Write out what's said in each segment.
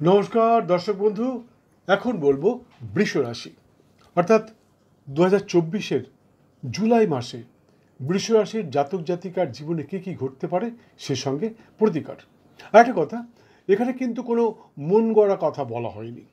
নমস্কার দর্শক বন্ধু। এখন বলবো বৃষ রাশি, অর্থাৎ 2024-এর জুলাই মাসে বৃষ রাশির জাতক জাতিকার জীবনে কী কী ঘটতে পারে সে সঙ্গে প্রতিকার। আরেকটা কথা, এখানে কিন্তু কোনো মন গড়া কথা বলা হয়নি।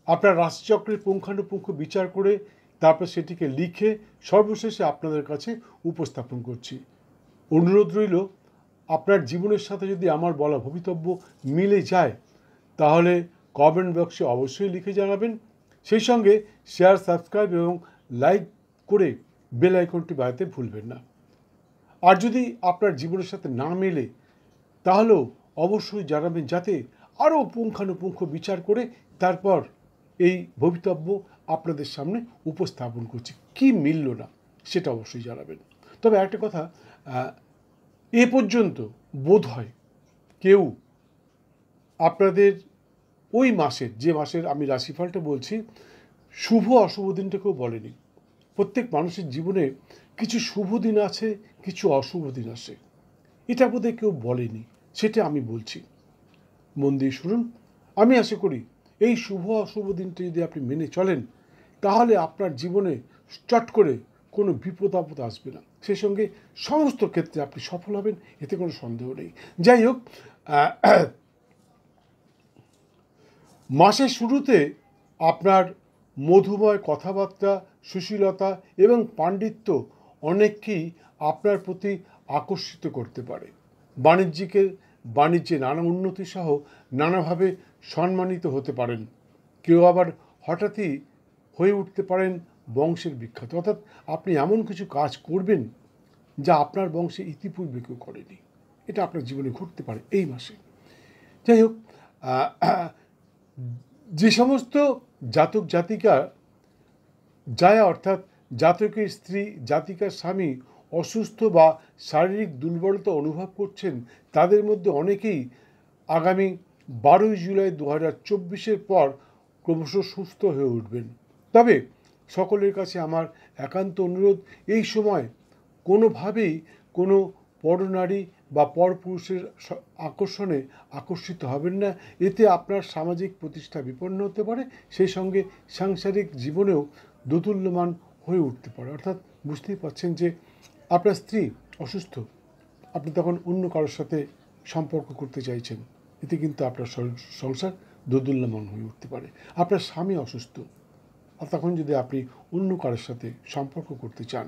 আপনার রাশিচক্রের পুঙ্খানুপুঙ্খ বিচার করে তারপর সেটিকে লিখে সর্বশেষে আপনাদের কাছে উপস্থাপন করছি। অনুরোধ রইল, আপনার জীবনের সাথে যদি আমার বলা ভবিতব্য মিলে যায় তাহলে কমেন্ট বক্সে অবশ্যই লিখে জানাবেন। সেই সঙ্গে শেয়ার, সাবস্ক্রাইব এবং লাইক করে বেল আইকনটি বাজাতে ভুলবেন না। আর যদি আপনার জীবনের সাথে না মেলে তাহলেও অবশ্যই জানাবেন, যাতে আরও পুঙ্খানুপুঙ্খ বিচার করে তারপর এই ভবিতব্য আপনাদের সামনে উপস্থাপন করছি। কি মিলল না সেটা অবশ্যই জানাবেন। তবে একটা কথা, এ পর্যন্ত বোধ হয় কেউ আপনাদের ওই মাসের, যে মাসের আমি রাশিফলটা বলছি, শুভ অশুভ দিনটা কেউ বলেনি। প্রত্যেক মানুষের জীবনে কিছু শুভ দিন আছে, কিছু অশুভ দিন আছে, এটা বোধহয় কেউ বলেনি, সেটা আমি বলছি। মন দিয়ে শুনুন। আমি আশা করি এই শুভ অশুভ দিনটা যদি আপনি মেনে চলেন তাহলে আপনার জীবনে চট করে কোনো বিপদ আপদ আসবে না। সেই সঙ্গে সমস্ত ক্ষেত্রে আপনি সফল হবেন, এতে কোনো সন্দেহ নেই। যাই হোক, মাসের শুরুতে আপনার মধুময় কথাবার্তা, সুশীলতা এবং পাণ্ডিত্য অনেককেই আপনার প্রতি আকর্ষিত করতে পারে। বাণিজ্যে নানা উন্নতি সহ নানাভাবে সম্মানিত হতে পারেন। কেউ আবার হঠাৎই হয়ে উঠতে পারেন বংশের বিখ্যাত, অর্থাৎ আপনি এমন কিছু কাজ করবেন যা আপনার বংশে ইতিপূর্বে কেউ করেনি। এটা আপনার জীবনে ঘটতে পারে এই মাসে। যাই হোক, যে সমস্ত জাতক জাতিকা অর্থাৎ জাতকের স্ত্রী, জাতিকার স্বামী অসুস্থ বা শারীরিক দুর্বলতা অনুভব করছেন, তাদের মধ্যে অনেকেই আগামী 12ই জুলাই 2024-এর পর ক্রমশ সুস্থ হয়ে উঠবেন। তবে সকলের কাছে আমার একান্ত অনুরোধ, এই সময় কোনোভাবেই কোনো পরনারী বা পরপুরুষের আকর্ষণে আকর্ষিত হবেন না। এতে আপনার সামাজিক প্রতিষ্ঠা বিপন্ন হতে পারে, সেই সঙ্গে সাংসারিক জীবনেও দোদুল্যমান হয়ে উঠতে পারে। অর্থাৎ বুঝতেই পারছেন যে আপনার স্ত্রী অসুস্থ, আপনি তখন অন্য কারোর সাথে সম্পর্ক করতে চাইছেন, এতে কিন্তু আপনার সংসার দোদুল্যমান হয়ে উঠতে পারে। আপনার স্বামী অসুস্থ, আর তখন যদি আপনি অন্য কারোর সাথে সম্পর্ক করতে চান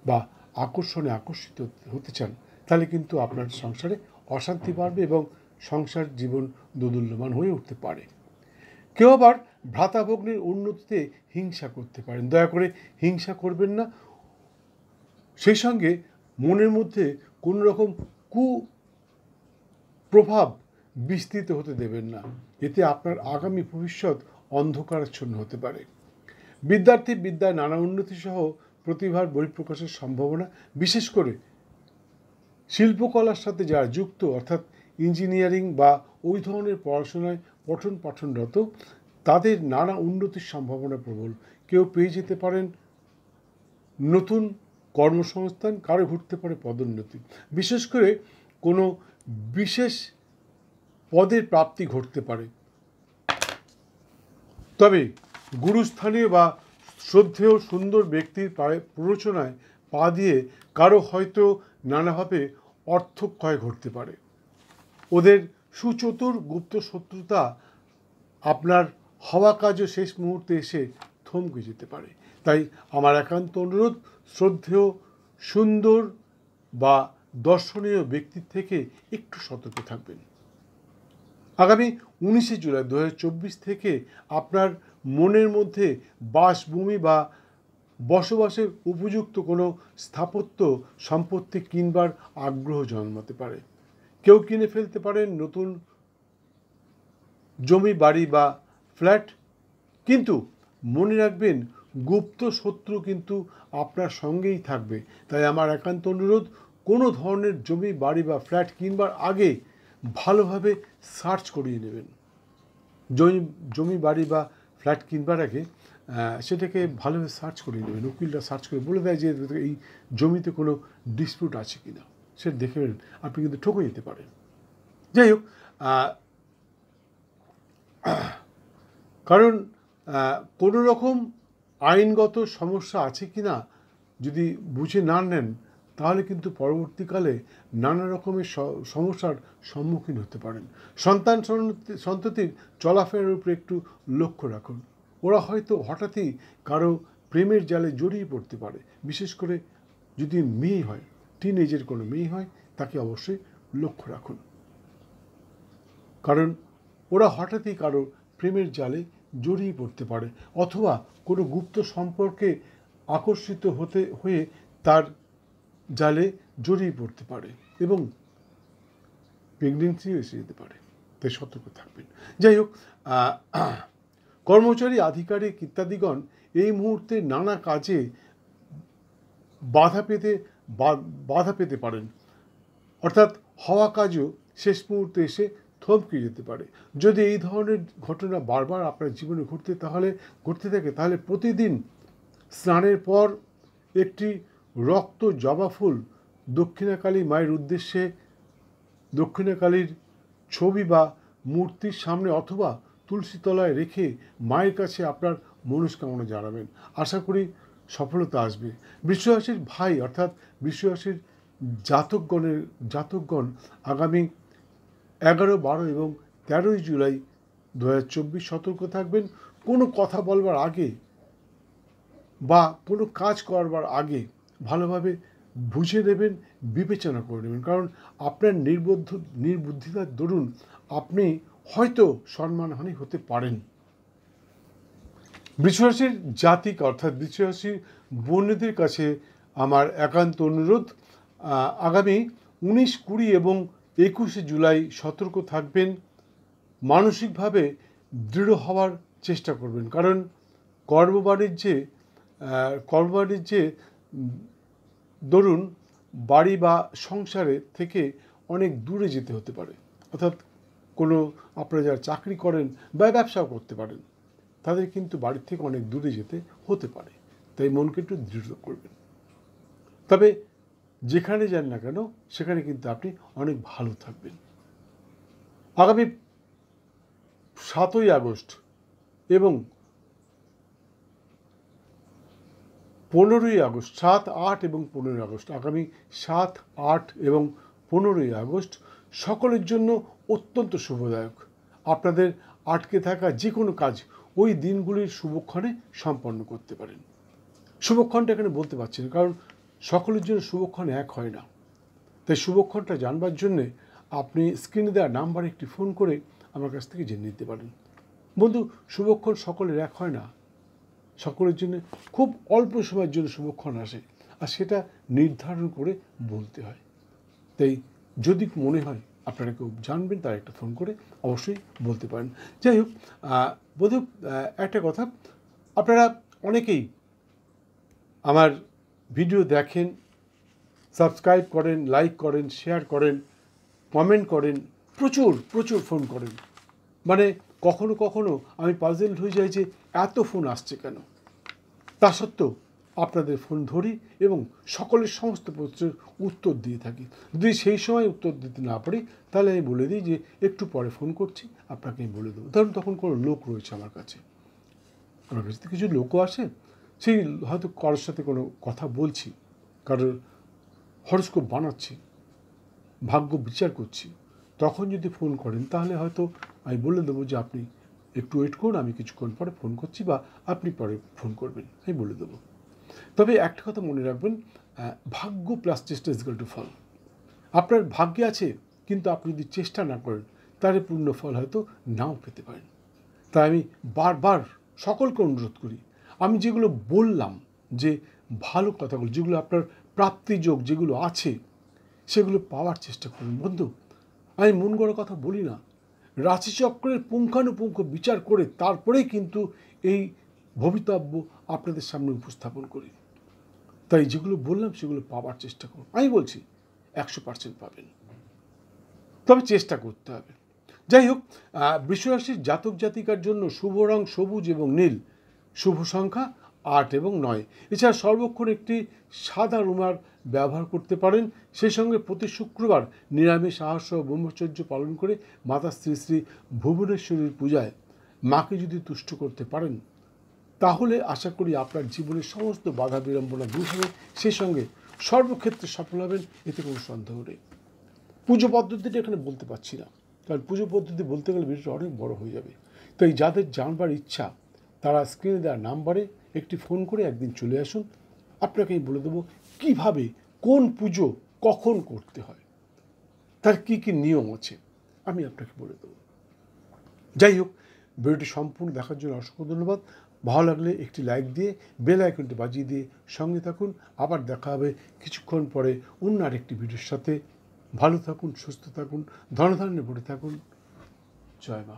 বা আকর্ষণে আকর্ষিত হতে চান, তাহলে কিন্তু আপনার সংসারে অশান্তি বাড়বে এবং সংসার জীবন দোদুল্যমান হয়ে উঠতে পারে। কেউ আবার ভ্রাতাভগ্নির উন্নতিতে হিংসা করতে পারেন। দয়া করে হিংসা করবেন না। সেই সঙ্গে মনের মধ্যে কোনো রকম কুপ্রভাব বিস্তৃত হতে দেবেন না, এতে আপনার আগামী ভবিষ্যৎ অন্ধকারাচ্ছন্ন হতে পারে। বিদ্যার্থী বিদ্যায় নানা উন্নতি সহ প্রতিভার বহিঃপ্রকাশের সম্ভাবনা, বিশেষ করে শিল্পকলার সাথে যারা যুক্ত, অর্থাৎ ইঞ্জিনিয়ারিং বা ওই ধরনের পড়াশোনায় পঠন পাঠনরত, তাদের নানা উন্নতির সম্ভাবনা প্রবল। কেউ পেয়ে যেতে পারেন নতুন কর্মসংস্থান, কারো ঘটতে পারে পদোন্নতি, বিশেষ করে কোনো বিশেষ পদের প্রাপ্তি ঘটতে পারে। তবে গুরুস্থানীয় বা শ্রদ্ধেয় সুন্দর ব্যক্তির প্ররোচনায় পা দিয়ে কারো হয়তো নানাভাবে অর্থক্ষয় ঘটতে পারে। ওদের সুচতুর গুপ্ত শত্রুতা আপনার হওয়া কাজও শেষ মুহূর্তে এসে থমকে যেতে পারে। তাই আমার একান্ত অনুরোধ, শ্রদ্ধেয় সুন্দর বা দর্শনীয় ব্যক্তির থেকে একটু সতর্ক থাকবেন। আগামী 19শে জুলাই 2024 থেকে আপনার মনের মধ্যে বাসভূমি বা বসবাসের উপযুক্ত কোনো স্থাপত্য সম্পত্তি কিনবার আগ্রহ জন্মাতে পারে। কেউ কিনে ফেলতে পারেন নতুন জমি, বাড়ি বা ফ্ল্যাট, কিন্তু মনে রাখবেন গুপ্ত শত্রু কিন্তু আপনার সঙ্গেই থাকবে। তাই আমার একান্ত অনুরোধ, কোনো ধরনের জমি, বাড়ি বা ফ্ল্যাট কিনবার আগে ভালোভাবে সার্চ করিয়ে নেবেন। জমি, বাড়ি বা ফ্ল্যাট কিনবার আগে সেটাকে ভালোভাবে সার্চ করিয়ে নেবেন। উকিলরা সার্চ করে বলে দেয় যে এই জমিতে কোনো ডিসপিউট আছে কি না, সেটা দেখে আপনি কিন্তু ঠকে যেতে পারেন। যাই হোক, কারণ কোনো রকম আইনগত সমস্যা আছে কি না যদি বুঝে না নেন, তাহলে কিন্তু পরবর্তীকালে নানা রকমের সমস্যার সম্মুখীন হতে পারেন। সন্ততির চলাফেরার উপরে একটু লক্ষ্য রাখুন। ওরা হয়তো হঠাৎই কারো প্রেমের জালে জড়িয়ে পড়তে পারে, বিশেষ করে যদি মেয়ে হয়, টিনেজের কোনো মেয়ে হয়, তাকে অবশ্যই লক্ষ্য রাখুন। কারণ ওরা হঠাৎই কারো প্রেমের জালে জড়িয়ে পড়তে পারে, অথবা কোনো গুপ্ত সম্পর্কে আকর্ষিত হয়ে তার জালে জড়িয়ে পড়তে পারে এবং প্রেগনেন্সিও এসে যেতে পারে, তাই সতর্ক থাকবেন। যাই হোক, কর্মচারী, আধিকারিক ইত্যাদিগণ এই মুহূর্তে নানা কাজে বাধা পেতে পারেন, অর্থাৎ হওয়া কাজও শেষ মুহূর্তে এসে থমকে যেতে পারে। যদি এই ধরনের ঘটনা বারবার আপনার জীবনে ঘটতে থাকে, তাহলে প্রতিদিন স্নানের পর একটি রক্ত জবা ফুল দক্ষিণাকালী মায়ের উদ্দেশ্যে দক্ষিণাকালীর ছবি বা মূর্তির সামনে অথবা তুলসী তলায় রেখে মায়ের কাছে আপনার মনস্কামনা জানাবেন। আশা করি সফলতা আসবে। বৃষ রাশির ভাই অর্থাৎ বৃষ রাশির জাতকগণ আগামী 11, 12 এবং 13 জুলাই 2024 সতর্ক থাকবেন। কোনো কথা বলবার আগে বা কোনো কাজ করবার আগে ভালোভাবে বুঝে নেবেন, বিবেচনা করে নেবেন। কারণ আপনার নির্বুদ্ধিতার দরুন আপনি হয়তো সম্মানহানি হতে পারেন। বৃষরাশির জাতিক অর্থাৎ বৃষরাশির বন্ধুদের কাছে আমার একান্ত অনুরোধ, আগামী 19, 20 এবং 21 জুলাই সতর্ক থাকবেন। মানসিকভাবে দৃঢ় হওয়ার চেষ্টা করবেন, কারণ কর্মবাণিজ্যে দরুন বাড়ি বা সংসারে থেকে অনেক দূরে যেতে হতে পারে। অর্থাৎ কোনো আপনারা যারা চাকরি করেন বা ব্যবসাও করতে পারেন, তাদের কিন্তু বাড়ির থেকে অনেক দূরে যেতে হতে পারে, তাই মনকে একটু দৃঢ় করবেন। তবে যেখানে যান না কেন সেখানে কিন্তু আপনি অনেক ভালো থাকবেন। আগামী 7ই আগস্ট এবং 15ই আগস্ট, 7, 8 এবং 15ই আগস্ট, আগামী 7, 8 এবং 15ই আগস্ট সকলের জন্য অত্যন্ত শুভদায়ক। আপনাদের আটকে থাকা যে কোনো কাজ ওই দিনগুলির শুভক্ষণে সম্পন্ন করতে পারেন। শুভক্ষণটা এখানে বলতে পারছি না, কারণ সকলের জন্য শুভক্ষণ এক হয় না। তাই শুভক্ষণটা জানবার জন্যে আপনি স্ক্রিনে দেওয়া নাম্বারে একটি ফোন করে আমার কাছ থেকে জেনে নিতে পারেন। বন্ধু, শুভক্ষণ সকলের এক হয় না, সকলের জন্য খুব অল্প সময়ের জন্য শুভক্ষণ আসে, আর সেটা নির্ধারণ করে বলতে হয়। তাই যদি মনে হয় আপনারা কেউ জানবেন, তার একটা ফোন করে অবশ্যই বলতে পারেন। যাই হোক, বন্ধু, একটা কথা, আপনারা অনেকেই আমার ভিডিও দেখেন, সাবস্ক্রাইব করেন, লাইক করেন, শেয়ার করেন, কমেন্ট করেন, প্রচুর ফোন করেন। মানে কখনো কখনো আমি পাজেলড হয়ে যাই যে এত ফোন আসছে কেন। তা সত্ত্বেও আপনাদের ফোন ধরি এবং সকলের সমস্ত প্রশ্নের উত্তর দিয়ে থাকি। যদি সেই সময় উত্তর দিতে না পারি, তাহলে আমি বলে দিই যে একটু পরে ফোন করছি, আপনাকে আমি বলে দেবো। ধরুন তখন কোনো লোক রয়েছে আমার কাছে কিছু লোকও আসে, সেই হয়তো কারোর সাথে কোনো কথা বলছি, কারোর হরস্কোপ বানাচ্ছি, ভাগ্য বিচার করছি, তখন যদি ফোন করেন তাহলে হয়তো আমি বলে দেবো যে আপনি একটু ওয়েট করুন, আমি কিছুক্ষণ পরে ফোন করছি, বা আপনি পরে ফোন করবেন, আমি বলে দেবো। তবে একটা কথা মনে রাখবেন, ভাগ্য প্লাস চেষ্টা ইজ ইকুয়াল টু ফল। আপনার ভাগ্যে আছে, কিন্তু আপনি যদি চেষ্টা না করেন তাহলে পূর্ণ ফল হয়তো নাও পেতে পারেন। তাই আমি বারবার সকলকে অনুরোধ করি, আমি যেগুলো বললাম যে ভালো কথাগুলো, যেগুলো আপনার প্রাপ্তিযোগ যেগুলো আছে সেগুলো পাওয়ার চেষ্টা করুন। বন্ধু, আমি মন গড়া কথা বলি না, রাশিচক্রের পুঙ্খানুপুঙ্খ বিচার করে তারপরেই কিন্তু এই ভবিতব্য আপনাদের সামনে উপস্থাপন করি। তাই যেগুলো বললাম সেগুলো পাওয়ার চেষ্টা করুন। আমি বলছি 100% পাবেন, তবে চেষ্টা করতে হবে। যাই হোক, বৃষরাশির জাতক জাতিকার জন্য শুভ রং সবুজ এবং নীল, শুভ সংখ্যা 8 এবং 9। এছাড়া সর্বক্ষণ একটি সাদা রুমাল ব্যবহার করতে পারেন। সেই সঙ্গে প্রতি শুক্রবার নিরামিষ আহার সহ ব্রহ্মচর্য পালন করে মাতা শ্রী শ্রী ভুবনেশ্বরীর পূজায় মাকে যদি তুষ্ট করতে পারেন তাহলে আশা করি আপনার জীবনের সমস্ত বাধা বিড়ম্বনা দূর হবে, সেই সঙ্গে সর্বক্ষেত্রে সফল হবেন, এতে কোনো সন্দেহ নেই। পুজো পদ্ধতিটা এখানে বলতে পারছি না, কারণ পুজো পদ্ধতি বলতে গেলে ভিডিওটা অনেক বড় হয়ে যাবে। তো এই যাদের জানবার ইচ্ছা তারা স্ক্রিনে দেওয়া নাম্বারে একটি ফোন করে একদিন চলে আসুন, আপনাকে আমি বলে দেবো কীভাবে কোন পুজো কখন করতে হয়, তার কী কী নিয়ম আছে আমি আপনাকে বলে দেবো। যাই হোক, ভিডিওটি সম্পূর্ণ দেখার জন্য অসংখ্য ধন্যবাদ। ভালো লাগলে একটি লাইক দিয়ে বেল আইকনটি বাজিয়ে দিয়ে সঙ্গে থাকুন। আবার দেখা হবে কিছুক্ষণ পরে অন্য আরেকটি ভিডিওর সাথে। ভালো থাকুন, সুস্থ থাকুন, ধনধান্যে ভরে থাকুন। জয় মা।